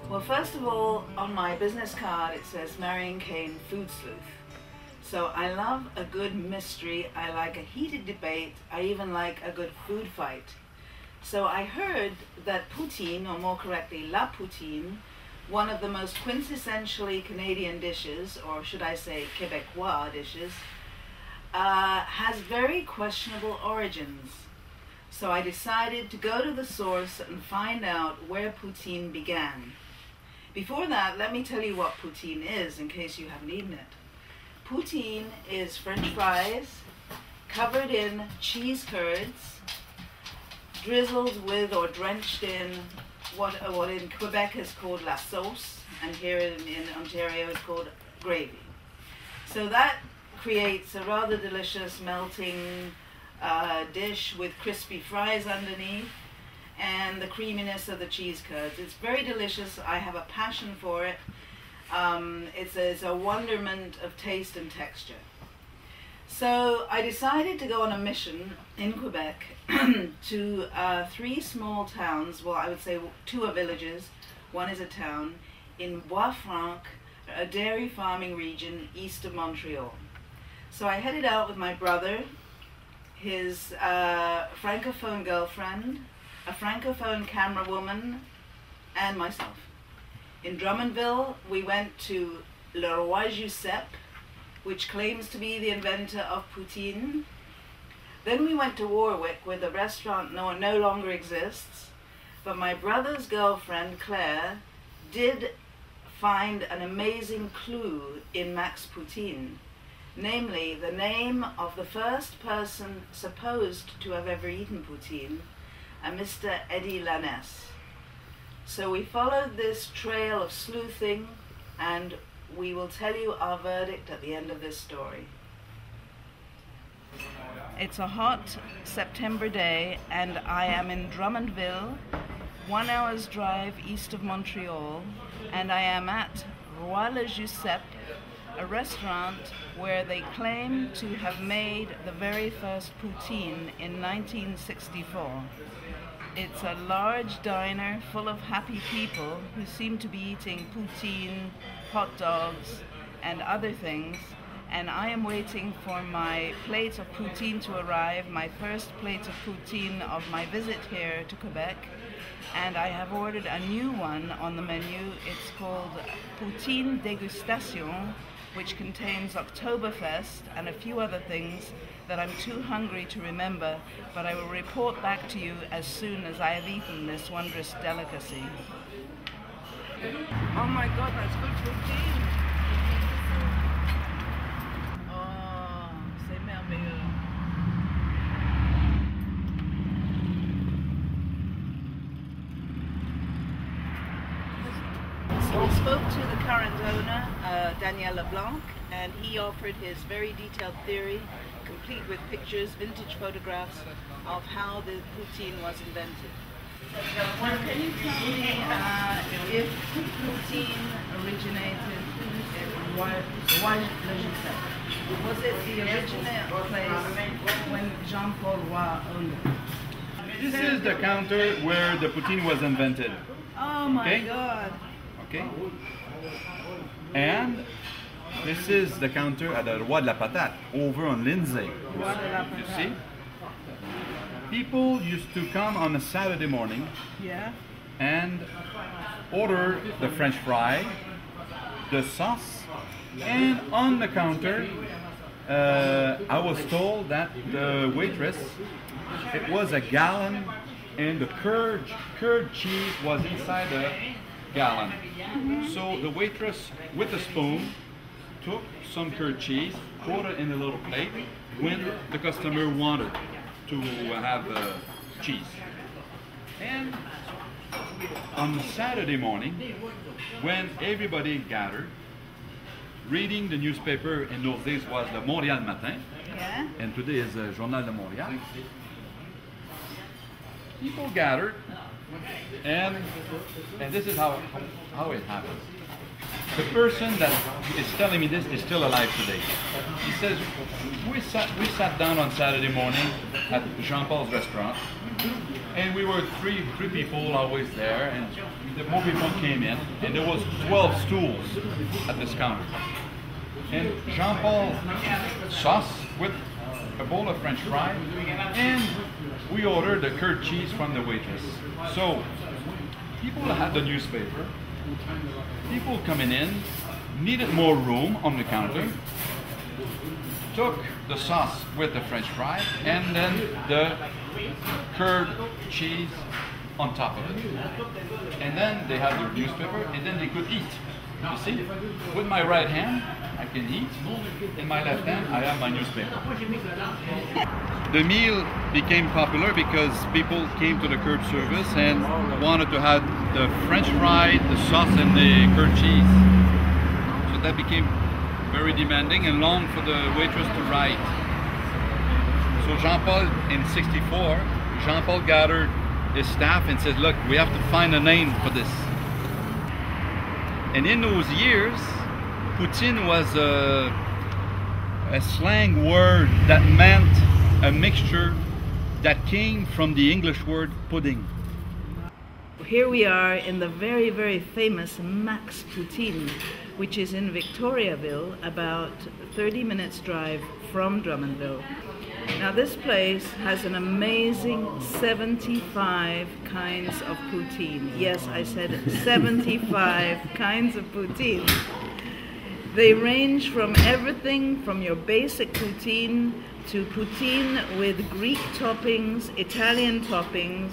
Well, first of all, on my business card it says Marion Kane, Food Sleuth. So I love a good mystery, I like a heated debate, I even like a good food fight. So I heard that poutine, or more correctly La Poutine, one of the most quintessentially Canadian dishes, or should I say Quebecois dishes, has very questionable origins. So I decided to go to the source and find out where poutine began. Before that, let me tell you what poutine is, in case you haven't eaten it. Poutine is French fries covered in cheese curds, drizzled with or drenched in what in Quebec is called la sauce, and here in Ontario is called gravy. So that creates a rather delicious melting dish with crispy fries underneath and the creaminess of the cheese curds. It's very delicious. I have a passion for it. It's a wonderment of taste and texture. So I decided to go on a mission in Quebec to 3 small towns, well, I would say 2 are villages, 1 is a town, in Bois-Franc, a dairy farming region east of Montreal. So I headed out with my brother, his francophone girlfriend, a francophone camera woman, and myself. In Drummondville, we went to Le Roi Giuseppe, which claims to be the inventor of poutine. Then we went to Warwick, where the restaurant no longer exists, but my brother's girlfriend, Claire, did find an amazing clue in Max Poutine, namely the name of the first person supposed to have ever eaten poutine, a Mr. Eddie Lannes. So we followed this trail of sleuthing, and we will tell you our verdict at the end of this story. It's a hot September day, and I am in Drummondville, 1 hour's drive east of Montreal, and I am at Roi Le Giuseppe, a restaurant where they claim to have made the very first poutine in 1964. It's a large diner full of happy people who seem to be eating poutine, hot dogs, and other things, and I am waiting for my plate of poutine to arrive, my first plate of poutine of my visit here to Quebec, and I have ordered a new one on the menu. It's called Poutine Dégustation, which contains Oktoberfest and a few other things that I'm too hungry to remember, but I will report back to you as soon as I have eaten this wondrous delicacy. Oh my God, that's good poutine! Oh, c'est merveilleux. So we spoke to the current owner, Daniel LeBlanc, and he offered his very detailed theory, complete with pictures, vintage photographs of how the poutine was invented. Now, can you tell me if poutine originated in Roi Le Giuseppe? Was it the original place when Jean-Paul Roy owned it? This is the counter where the poutine was invented. Oh my God! Okay. And this is the counter at the Roi de la Patate, over on Lindsay. You see? People used to come on a Saturday morning, yeah, and order the French fry, the sauce, and on the counter, I was told that the waitress, it was a gallon, and the curd cheese was inside the gallon. So the waitress, with a spoon, took some curd cheese, put it in a little plate when the customer wanted to have cheese. And on Saturday morning, when everybody gathered, reading the newspaper in those days was the Montréal Matin, yeah, and today is the Journal de Montréal. People gathered, and this is how it happened. The person that is telling me this is still alive today. He says, we sat down on Saturday morning at Jean-Paul's restaurant, And we were three people always there, and the more people came in, and there was 12 stools at this counter. And Jean-Paul sauce with a bowl of French fries, and we ordered the curd cheese from the waitress. So people had the newspaper, people coming in, needed more room on the counter, took the sauce with the French fry, and then the curd cheese on top of it. And then they had their newspaper, and then they could eat. You see, with my right hand, I can eat. In my left hand, I have my newspaper. The meal became popular because people came to the curb service and wanted to have the French fry, the sauce, and the curd cheese. So that became very demanding and long for the waitress to write. So Jean-Paul, in '64, Jean-Paul gathered his staff and said, look, we have to find a name for this. And in those years, poutine was a slang word that meant a mixture that came from the English word pudding. Here we are in the very, very famous Max Poutine, which is in Victoriaville, about 30 minutes drive from Drummondville. Now this place has an amazing 75 kinds of poutine. Yes, I said 75 kinds of poutine. They range from everything from your basic poutine to poutine with Greek toppings, Italian toppings,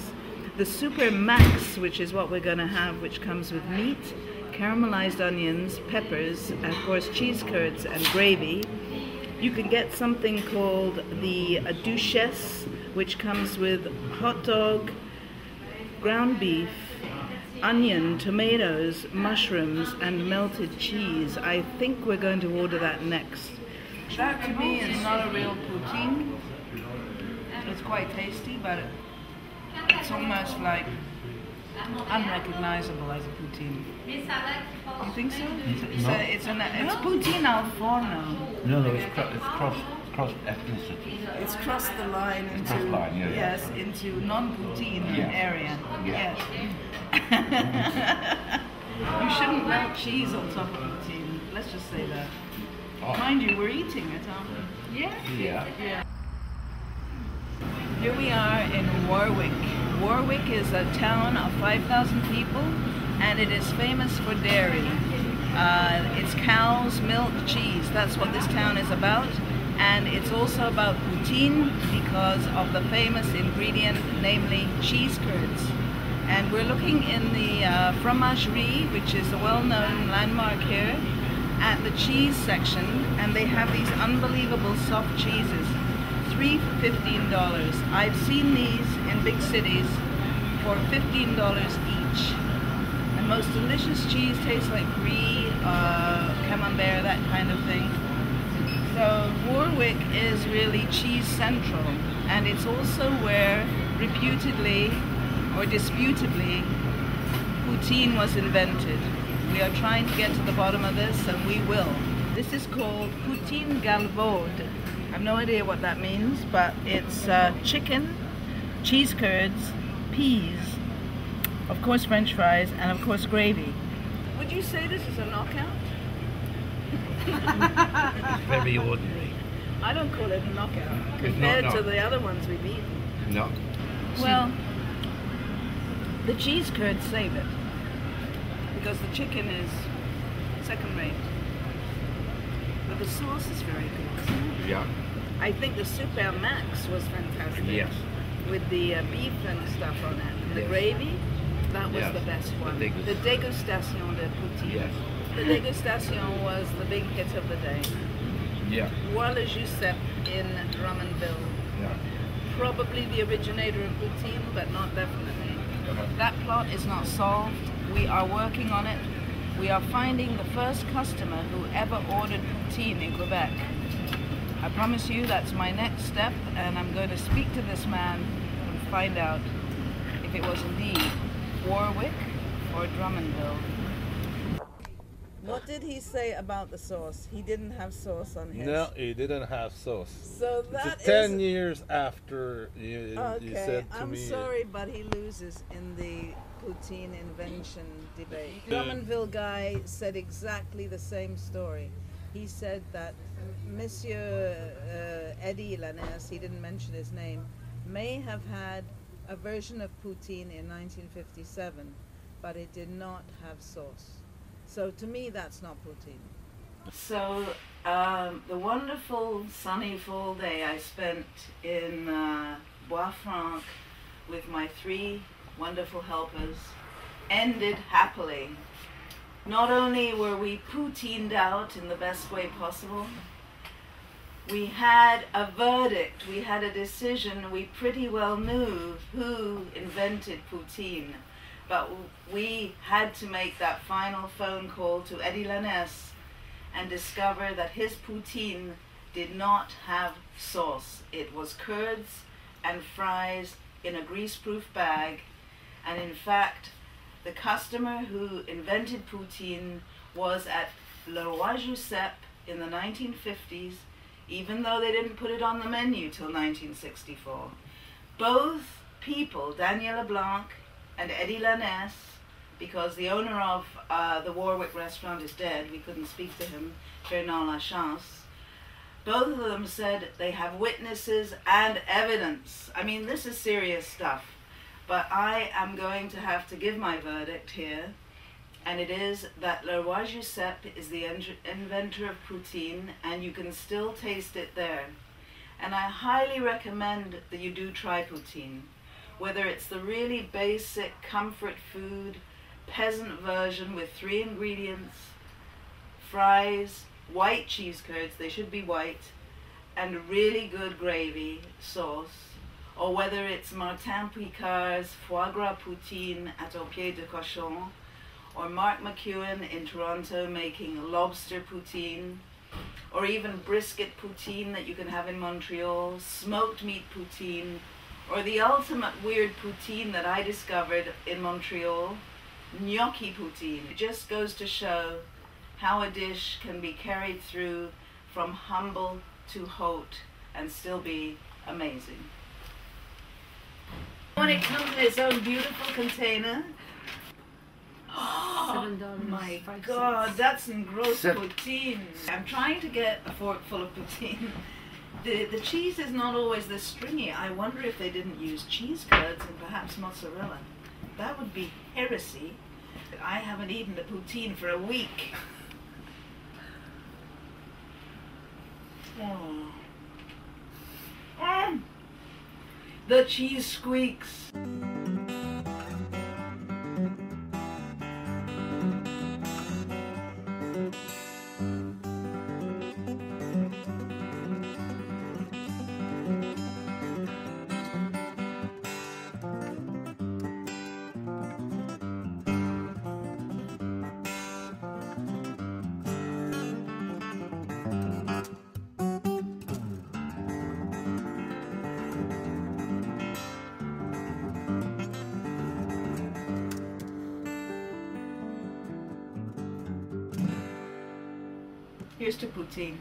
the Super Max, which is what we're going to have, which comes with meat, caramelized onions, peppers, and of course cheese curds and gravy. You can get something called the Duchesse, which comes with hot dog, ground beef, onion, tomatoes, mushrooms, and melted cheese. I think we're going to order that next. That to me is not a real poutine. It's quite tasty, but it's almost like unrecognizable as a poutine. You think so? It's poutine al forno. No, it's cross ethnicity. It's crossed the line into yes, into non-poutine area. Yes. You shouldn't melt cheese on top of poutine. Let's just say that. Mind you, we're eating it, aren't we? Yeah. Here we are in Warwick. Warwick is a town of 5,000 people, and it is famous for dairy. It's cows, milk, cheese. That's what this town is about. And it's also about poutine because of the famous ingredient, namely cheese curds. And we're looking in the fromagerie, which is a well-known landmark here, at the cheese section, and they have these unbelievable soft cheeses. 3 for $15. I've seen these in big cities for $15 each. The most delicious cheese tastes like brie, camembert, that kind of thing. So Warwick is really cheese central, and it's also where reputedly or disputably poutine was invented. We are trying to get to the bottom of this, and we will. This is called poutine galvaude. I have no idea what that means, but it's chicken, cheese curds, peas, of course French fries, and of course gravy. Would you say this is a knockout? Very ordinary. I don't call it a knockout compared to the other ones we've eaten. No. Well, the cheese curds save it because the chicken is second rate. But the sauce is very good. Yeah. I think the Super Max was fantastic. Yes. With the beef and stuff on it. And the gravy, that was the best one. The dégustation de poutine. Yes. The dégustation was the big hit of the day. Yeah. Voilà Giuseppe in Drummondville. Yeah. Probably the originator of poutine, but not definitely. That plot is not solved. We are working on it. We are finding the first customer who ever ordered poutine in Quebec. I promise you that's my next step, and I'm going to speak to this man and find out if it was indeed Warwick or Drummondville. What did he say about the sauce? He didn't have sauce on his. No, he didn't have sauce. So that it's is 10 years after you okay. said to I'm me. sorry, but he loses in the poutine invention debate. Drummondville guy said exactly the same story. He said that Monsieur Eddie Lanès, he didn't mention his name, may have had a version of poutine in 1957, but it did not have sauce. So to me, that's not poutine. So the wonderful sunny fall day I spent in Bois-Franc with my 3 wonderful helpers ended happily. Not only were we poutined out in the best way possible, we had a verdict, we had a decision, we pretty well knew who invented poutine. But we had to make that final phone call to Eddie Lanès and discover that his poutine did not have sauce. It was curds and fries in a greaseproof bag. And in fact, the customer who invented poutine was at Le Roi Giuseppe in the 1950s, even though they didn't put it on the menu till 1964. Both people, Daniel Leblanc and Eddie Lanès, because the owner of the Warwick restaurant is dead, we couldn't speak to him, Fernand Lachance, both of them said they have witnesses and evidence. I mean, this is serious stuff, but I am going to have to give my verdict here, and it is that Le Roi Giuseppe is the inventor of poutine, and you can still taste it there. And I highly recommend that you do try poutine. Whether it's the really basic comfort food, peasant version with 3 ingredients, fries, white cheese curds, they should be white, and really good gravy sauce, or whether it's Martin Picard's foie gras poutine at Au Pied de Cochon, or Mark McEwen in Toronto making lobster poutine, or even brisket poutine that you can have in Montreal, smoked meat poutine, or the ultimate weird poutine that I discovered in Montreal, gnocchi poutine. It just goes to show how a dish can be carried through from humble to haute and still be amazing. When it comes in its own beautiful container, oh my God, that's some gross poutine. I'm trying to get a fork full of poutine. The cheese is not always this stringy. I wonder if they didn't use cheese curds and perhaps mozzarella. That would be heresy. I haven't eaten the poutine for a week. Oh. The cheese squeaks. Here's to poutine.